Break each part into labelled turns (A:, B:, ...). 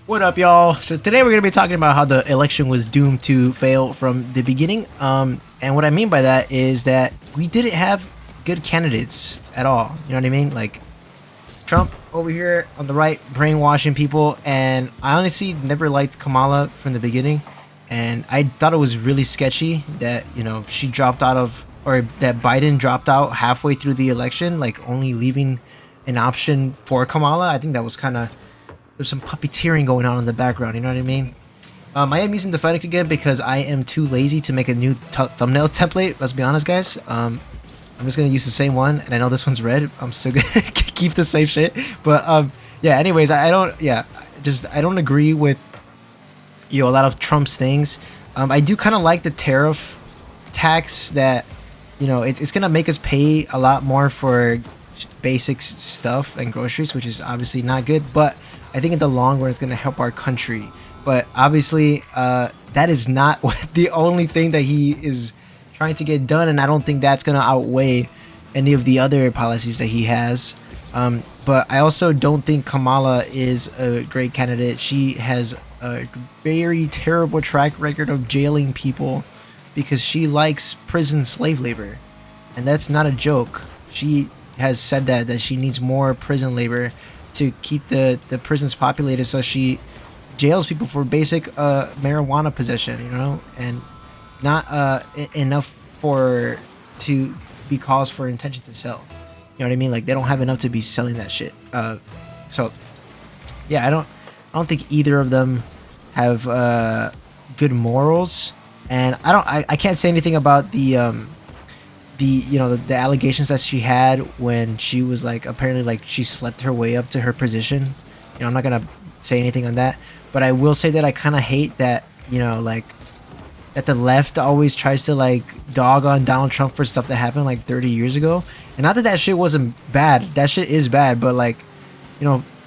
A: What up, y'all? So today we're gonna be talking about how the election was doomed to fail from the beginning. And what I mean by that is that we didn't have good candidates at all. You know what I mean? Like Trump over here on the right, brainwashing people, and I honestly never liked Kamala from the beginning. And I thought it was really sketchy that she dropped out of, or that Biden dropped out halfway through the election, like only leaving an option for Kamala. I think that was kind of, there's some puppeteering going on in the background. You know what I mean? I am using the Fennec again because I am too lazy to make a new thumbnail template. Let's be honest, guys. I'm just gonna use the same one, and I know this one's red. I'm still gonna keep the same shit. But yeah. Anyways, I don't. Yeah, I don't agree with a lot of Trump's things. I do kind of like the tariff tax that it's gonna make us pay a lot more for basic stuff and groceries, which is obviously not good. But I think in the long run, it's gonna help our country. But obviously, that is not the only thing that he is trying to get done, and I don't think that's gonna outweigh any of the other policies that he has. But I also don't think Kamala is a great candidate. She has a very terrible track record of jailing people because she likes prison slave labor, and that's not a joke. She has said that she needs more prison labor to keep the prisons populated, so she jails people for basic marijuana possession, and not enough to be cause for intention to sell. You know what I mean? Like they don't have enough to be selling that shit. So yeah, I don't think either of them have good morals, and I can't say anything about the allegations that she had when she was like, apparently like she slept her way up to her position. I'm not gonna say anything on that, but I will say that I kind of hate that like that the left always tries to like dog on Donald Trump for stuff that happened like 30 years ago. And not that that shit wasn't bad. That shit is bad, but like,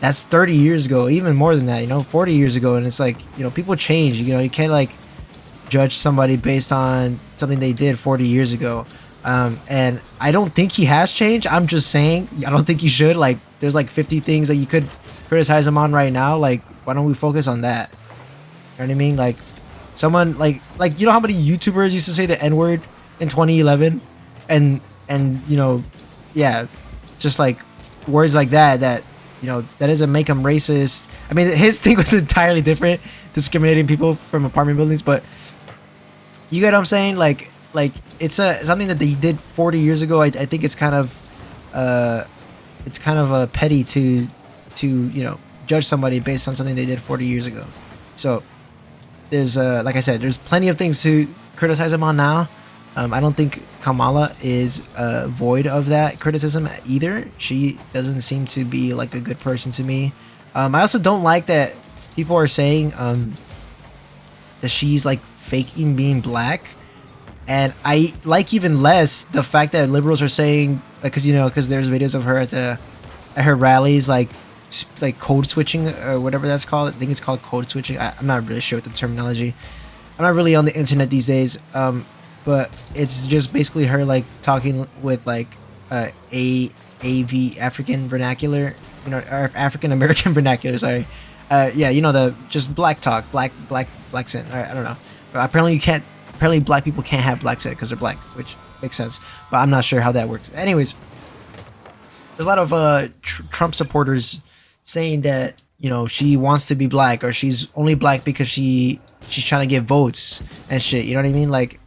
A: that's 30 years ago, even more than that, 40 years ago. And it's like, people change, you can't like judge somebody based on something they did 40 years ago. And I don't think he has changed. I'm just saying, I don't think you should. Like, there's like 50 things that you could criticize him on right now. Like, why don't we focus on that? You know what I mean? Like, someone like how many YouTubers used to say the N-word in 2011, and yeah, just like words like that that doesn't make him racist. I mean, his thing was entirely different, discriminating people from apartment buildings, but you get what I'm saying? Like it's something that he did 40 years ago. I think it's kind of a petty to judge somebody based on something they did 40 years ago. So there's like I said, there's plenty of things to criticize him on now. I don't think Kamala is void of that criticism either. She doesn't seem to be like a good person to me. I also don't like that people are saying that she's like faking being black, and I like even less the fact that liberals are saying, because there's videos of her at her rallies, like code switching or whatever that's called. I think it's called code switching. I'm not really sure what the terminology. I'm not really on the internet these days. But it's just basically her like talking with like AV African vernacular, or African American vernacular. Sorry. Yeah, the just black talk, black accent. I don't know. But apparently black people can't have black accent because they're black, which makes sense. But I'm not sure how that works. Anyways, there's a lot of Trump supporters saying that she wants to be black, or she's only black because she's trying to get votes and shit. You know what I mean? Like,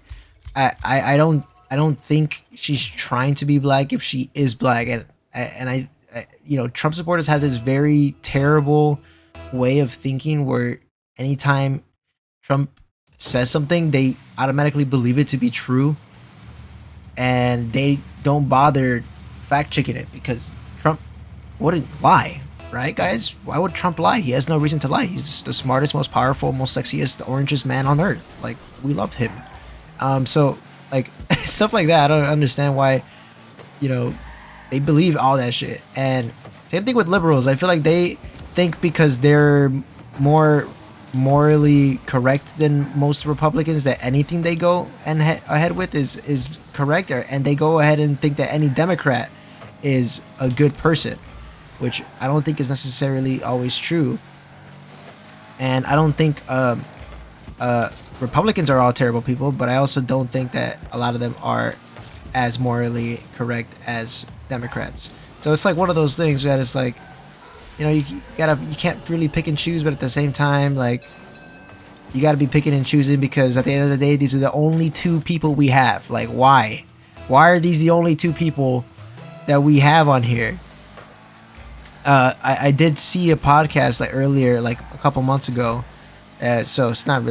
A: I don't think she's trying to be black if she is black, and I Trump supporters have this very terrible way of thinking where anytime Trump says something, they automatically believe it to be true, and they don't bother fact checking it because Trump wouldn't lie. Right, guys? Why would Trump lie? He has no reason to lie. He's the smartest, most powerful, most sexiest, orangest man on earth. Like, we love him. So like stuff like that, I don't understand why they believe all that shit. And same thing with liberals. I feel like they think because they're more morally correct than most Republicans that anything they go and ahead with is correct, and they go ahead and think that any Democrat is a good person, which I don't think is necessarily always true. And I don't think Republicans are all terrible people, but I also don't think that a lot of them are as morally correct as Democrats. So it's like one of those things that it's like, you can't really pick and choose, but at the same time, like, you gotta be picking and choosing because at the end of the day, these are the only two people we have. Like, why? Why are these the only two people that we have on here? I did see a podcast like earlier, like a couple months ago. So it's not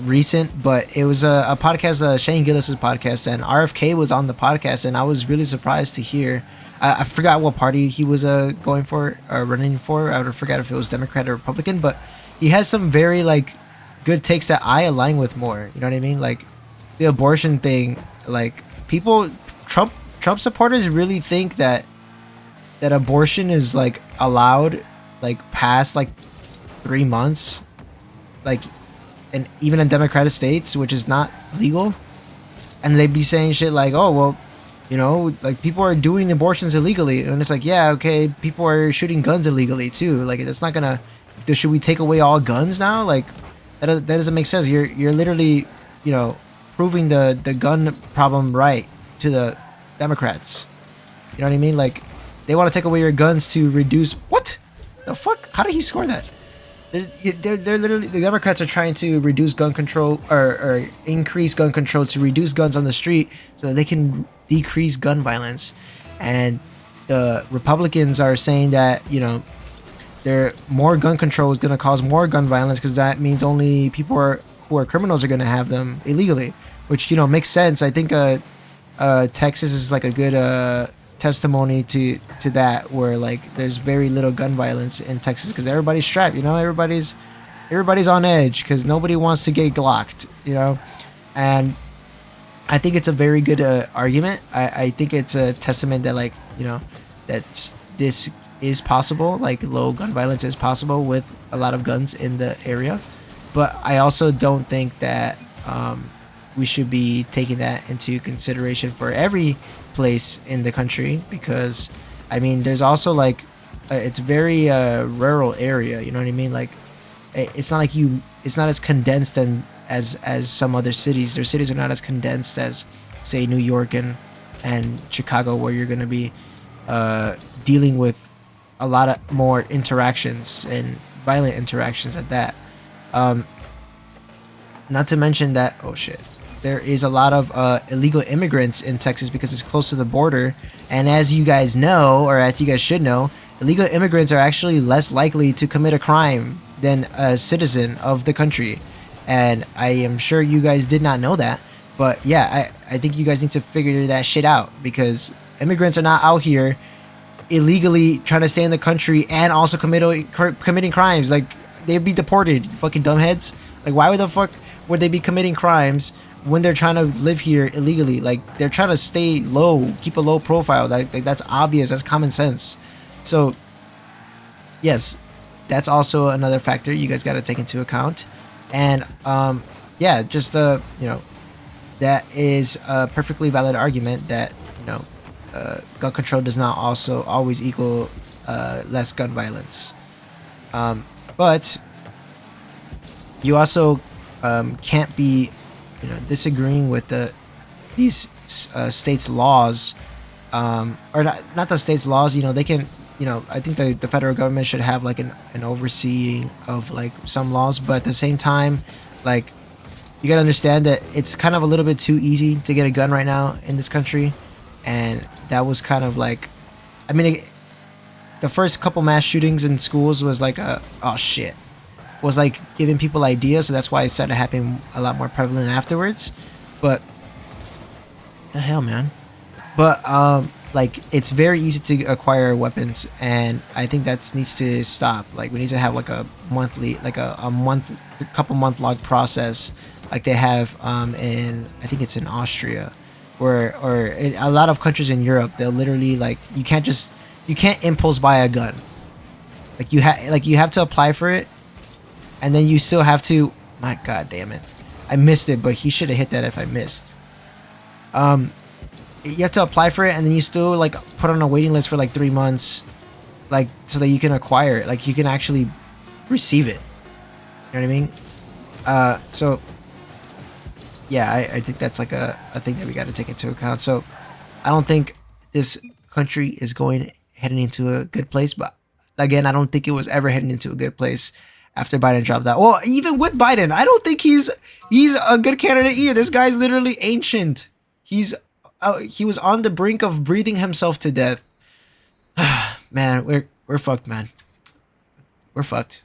A: recent, but it was a podcast, Shane Gillis's podcast, and RFK was on the podcast, and I was really surprised to hear. I forgot what party he was going for or running for. I forgot if it was Democrat or Republican, but he has some very like good takes that I align with more. You know what I mean? Like the abortion thing. Like Trump supporters really think that abortion is like allowed like past like 3 months, like, and even in Democratic states, which is not legal, and they'd be saying shit like, oh well, like people are doing abortions illegally, and it's like, yeah, okay, people are shooting guns illegally too. Like that's not gonna. Should we take away all guns now? Like that doesn't make sense. You're literally proving the gun problem right to the Democrats. You know what I mean? Like they want to take away your guns to reduce what the fuck? How did he score that? They're literally, the Democrats are trying to reduce gun control or increase gun control to reduce guns on the street so that they can decrease gun violence, and the Republicans are saying that more gun control is going to cause more gun violence because that means only people who are criminals are going to have them illegally, which makes sense. I think Texas is like a good testimony to that, where like there's very little gun violence in Texas because everybody's strapped. Everybody's on edge because nobody wants to get glocked. And I think it's a very good argument. I think it's a testament that that this is possible. Like low gun violence is possible with a lot of guns in the area, but I also don't think that we should be taking that into consideration for every place in the country, because I mean there's also like it's very rural area, you know what I mean? Like it's not as condensed and as some other cities. Their cities are not as condensed as say New York and Chicago, where you're going to be dealing with a lot of more interactions and violent interactions at that. Not to mention that there is a lot of illegal immigrants in Texas because it's close to the border. And as you guys know, or as you guys should know, illegal immigrants are actually less likely to commit a crime than a citizen of the country. And I am sure you guys did not know that. But yeah, I think you guys need to figure that shit out, because immigrants are not out here illegally trying to stay in the country and also committing crimes. Like, they'd be deported, fucking dumbheads. Like, why the fuck would they be committing crimes when they're trying to live here illegally? Like, they're trying to stay low, keep a low profile. That's obvious. That's common sense. So, yes, that's also another factor you guys got to take into account. And yeah, just that is a perfectly valid argument that gun control does not also always equal less gun violence. But you also can't be disagreeing with these states' laws, or not the states' laws. They can, I think the federal government should have like an overseeing of like some laws, but at the same time, like, you gotta understand that it's kind of a little bit too easy to get a gun right now in this country, and that was kind of like, I mean, the first couple mass shootings in schools was like was like giving people ideas, so that's why it started happening a lot more prevalent afterwards. But the hell, man. But like, it's very easy to acquire weapons, and I think that needs to stop. Like, we need to have like a monthly, like a couple month log process, like they have in, I think it's in Austria, or in a lot of countries in Europe. They'll literally, like, you can't impulse buy a gun. Like, you have to apply for it, and then you still have to, my god damn it, I missed it, but he should have hit that if I missed. You have to apply for it, and then you still like put on a waiting list for like 3 months, like, so that you can acquire it, like you can actually receive it. You know what I mean? So yeah, I think that's like a thing that we got to take into account. So I don't think this country is going heading into a good place. But again, I don't think it was ever heading into a good place after Biden dropped out. Well, even with Biden, I don't think he's a good candidate either. This guy's literally ancient. He was on the brink of breathing himself to death. Man, we're fucked, man. We're fucked.